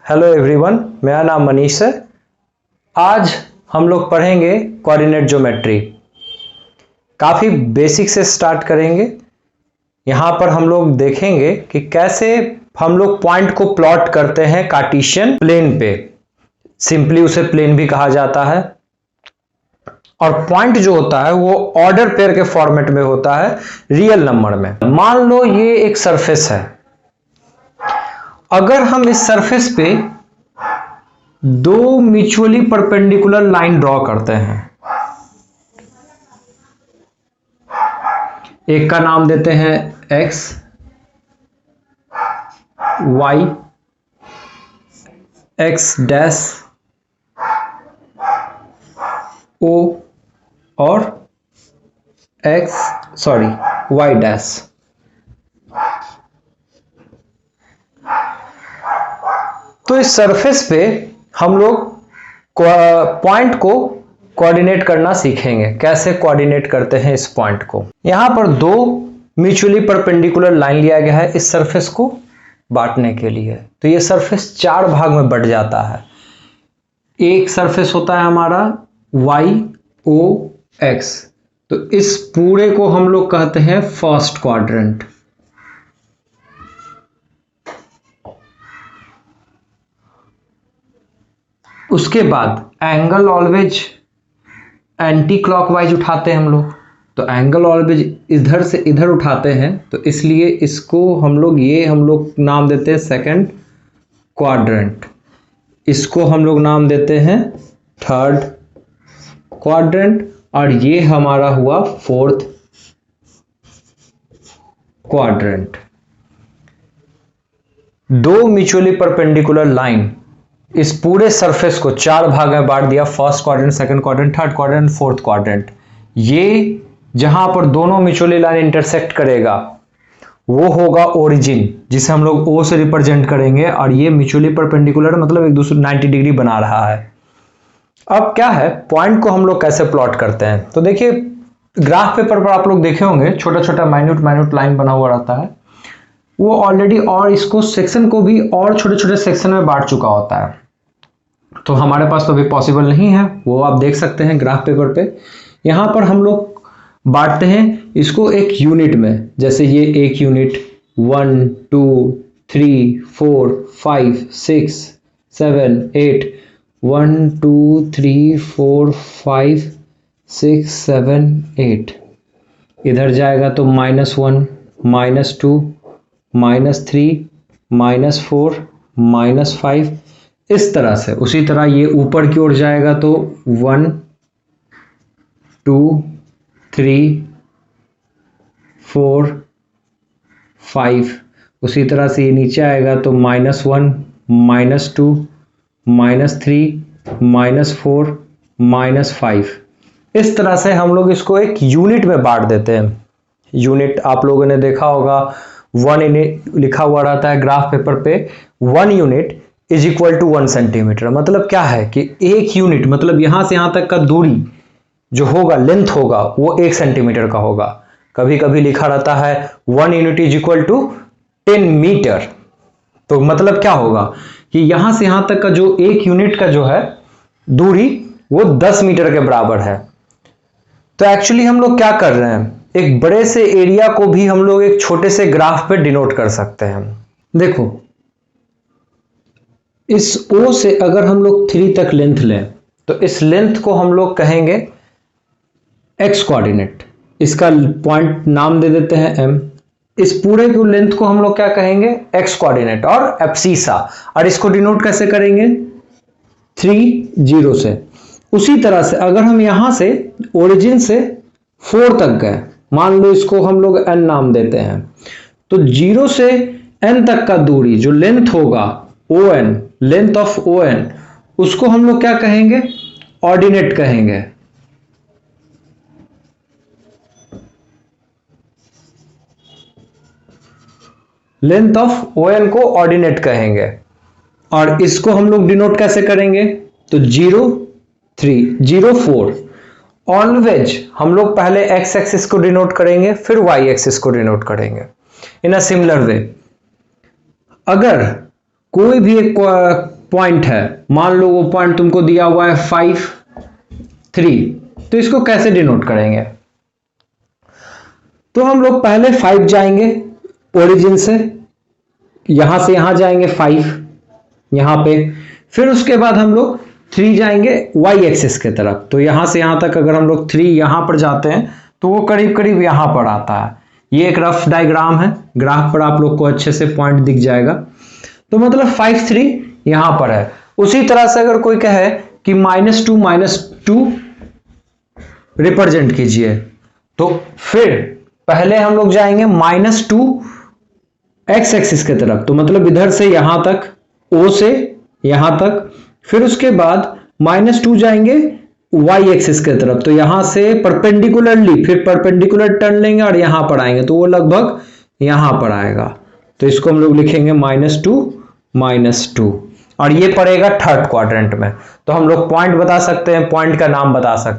Hello everyone, मेरा नाम मनीष है। आज हम लोग पढ़ेंगे कोऑर्डिनेट ज्योमेट्री। काफ़ी बेसिक से स्टार्ट करेंगे। यहाँ पर हम लोग देखेंगे कि कैसे हम लोग पॉइंट को प्लॉट करते हैं कार्टेशियन प्लेन पे। सिंपली उसे प्लेन भी कहा जाता है। और पॉइंट जो होता है वो ऑर्डर पेयर के फॉर्मेट में होता है, रियल नंबर में। मान लो ये एक सरफेस है। अगर हम इस सरफेस पे दो म्यूचुअली परपेंडिकुलर लाइन ड्रॉ करते हैं, एक का नाम देते हैं x, y, x dash, o और y डैश। तो इस सरफेस पे हम लोग पॉइंट को कोऑर्डिनेट करना सीखेंगे। कैसे कोऑर्डिनेट करते हैं इस पॉइंट को। यहां पर दो म्यूचुअली परपेंडिकुलर लाइन लिया गया है इस सरफेस को बांटने के लिए। तो ये सरफेस चार भाग में बट जाता है। एक सरफेस होता है हमारा YOX। तो इस पूरे को हम लोग कहते हैं फर्स्ट क्वाड्रेंट। उसके बाद एंगल ऑलवेज एंटी क्लॉकवाइज उठाते हैं हम लोग। तो एंगल ऑलवेज इधर से इधर उठाते हैं, तो इसलिए इसको हम लोग नाम देते हैं सेकंड क्वाड्रेंट। इसको हम लोग नाम देते हैं थर्ड क्वाड्रेंट। और ये हमारा हुआ फोर्थ क्वाड्रेंट। दो म्यूचुअली परपेंडिकुलर लाइन इस पूरे सरफेस को चार भाग में बांट दिया। First quadrant, second quadrant, third quadrant, fourth quadrant. ये जहां पर दोनों म्यूचुअली लाइन इंटरसेक्ट करेगा वो होगा ओरिजिन, जिसे हम लोग O से रिप्रेजेंट करेंगे। और ये म्यूचुअली परपेंडिकुलर मतलब एक दूसरे 90 डिग्री बना रहा है। अब क्या है, पॉइंट को हम लोग कैसे प्लॉट करते हैं। तो देखिए, ग्राफ पेपर पर आप लोग देखे होंगे छोटा छोटा माइन्यूट लाइन बना हुआ रहता है। वो ऑलरेडी और इसको सेक्शन को भी और छोटे छोटे सेक्शन में बांट चुका होता है। तो हमारे पास तो अभी पॉसिबल नहीं है, वो आप देख सकते हैं ग्राफ पेपर पे। यहाँ पर हम लोग बांटते हैं इसको एक यूनिट में। जैसे ये एक यूनिट 1 2 3 4 5 6 7 8 1 2 3 4 5 6 7 8। इधर जाएगा तो -1 -2 -3 -4 -5, इस तरह से। उसी तरह ये ऊपर की ओर जाएगा तो 1 2 3 4 5। उसी तरह से ये नीचे आएगा तो -1 -2 -3 -4 -5। इस तरह से हम लोग इसको एक यूनिट में बांट देते हैं। यूनिट आप लोगों ने देखा होगा, 1 यूनिट लिखा हुआ रहता है ग्राफ पेपर पे। 1 unit is equal to 1 centimetre. मतलब क्या है कि एक यूनिट मतलब यहां से यहां तक का दूरी जो होगा, लेंथ होगा, वो 1 सेंटीमीटर का होगा। कभी कभी लिखा रहता है 1 unit is equal to 10 metre. तो मतलब क्या होगा कि यहां से यहां तक का जो एक यूनिट का जो है दूरी, वो 10 मीटर के बराबर है। तो एक्चुअली हम लोग क्या कर रहे हैं, एक बड़े से एरिया को भी हम लोग एक छोटे से ग्राफ पे डिनोट कर सकते हैं। देखो, इस O से अगर हम लोग 3 तक लेंथ लें तो इस लेंथ को हम लोग कहेंगे x कोऑर्डिनेट। इसका पॉइंट नाम दे देते हैं M। इस पूरे की लेंथ को हम लोग क्या कहेंगे, x कोऑर्डिनेट और एब्सिसा। और इसको डिनोट कैसे करेंगे, 3 0 से। उसी तरह से अगर हम यहां से ओरिजिन से 4 तक गए, मान लो इसको हम लोग n नाम देते हैं, तो 0 से n तक का दूरी जो लेंथ होगा ON, लेंथ ऑफ ON, उसको हम लोग क्या कहेंगे, ऑर्डिनेट कहेंगे। लेंथ ऑफ ON को ऑर्डिनेट कहेंगे। और इसको हम लोग डिनोट कैसे करेंगे, तो 0 3 0 4। ऑलवेज हम लोग पहले x एक्सिस को डिनोट करेंगे, फिर y एक्सिस को डिनोट करेंगे। इन अ सिमिलर वे, अगर कोई भी एक पॉइंट है, मान लो वो पॉइंट तुमको दिया हुआ है 5, 3, तो इसको कैसे डिनोट करेंगे? तो हम लोग पहले 5 जाएंगे ओरिजिन से यहां जाएंगे 5 यहां पे, फिर उसके बाद हम लोग 3 जाएंगे y एक्सिस के तरफ। तो यहां से यहां तक अगर हम लोग 3 यहां पर जाते हैं तो वो करीब करीब यहां पर आता है। ये एक रफ डायग्राम है, ग्राफ पर आप लोग को अच्छे से पॉइंट दिख जाएगा। तो मतलब 5, 3 यहां पर है। उसी तरह से अगर कोई कहे कि -2 रिप्रेजेंट कीजिए, तो फिर पहले हम लोग जाएंगे -2 x एक्सिस के तरफ, तो मतलब इधर से यहां तक, O से यहां तक, फिर उसके बाद -2 जाएंगे y एक्सिस के तरफ, तो यहां से परपेंडिकुलरली फिर परपेंडिकुलर टर्न लेंगे और यहां पर आएंगे, तो वो लगभग यहां पर आएगा। तो इसको हम लोग लिखेंगे -2 और ये पड़ेगा थर्ड क्वाड्रेंट में। तो हम लोग पॉइंट बता सकते हैं, पॉइंट का नाम बता सकते हैं।